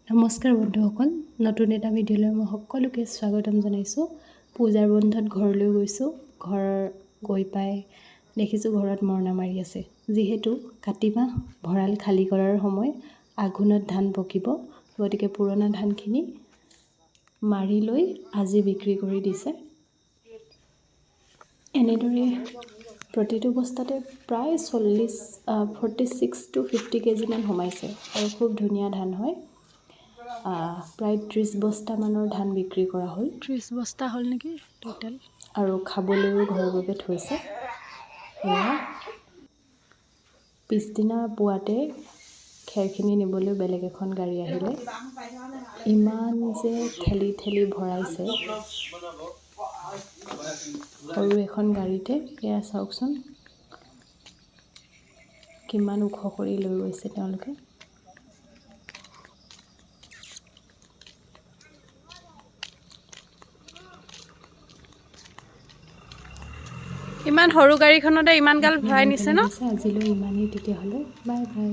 নমস্কাৰ বন্ধুসকল, নতুন এটা ভিডিঅ'লৈ মই সকলোকে স্বাগতম জনাইছোঁ। পূজাৰ বন্ধত ঘৰলৈ গৈছোঁ। গৈ পাই দেখিছোঁ ঘৰত মৰণা মাৰি আছে। যিহেতু কাতি মাহ ভঁৰাল খালী কৰাৰ সময়, আঘোণত ধান পকিব, গতিকে পুৰণা ধানখিনি মাৰি লৈ আজি বিক্ৰী কৰি দিছে। এনেদৰে প্ৰতিটো বস্তাতে প্ৰায় 46 to 50 কেজিমান সোমাইছে আৰু খুব ধুনীয়া ধান হয়। প্ৰায় 30 বস্তামানৰ ধান বিক্ৰী কৰা হ'ল। 30 বস্তা হ'ল নেকি টোটেল। আৰু খাবলৈও ঘৰৰ বাবে থৈছে। এয়া পিছদিনা পুৱাতে খেৰখিনি নিবলৈ বেলেগ এখন গাড়ী আহিলে। ইমান যে ঠেলি ঠেলি ভৰাইছে সৰু এখন গাড়ীতে। এয়া চাওকচোন কিমান ওখ কৰি লৈ গৈছে তেওঁলোকে। ইমান সৰু গাড়ীখনতে ইমান গাল ভৰাই নিছে ন। আজিলৈ ইমানেই, তেতিয়াহ'লে বাই বাই।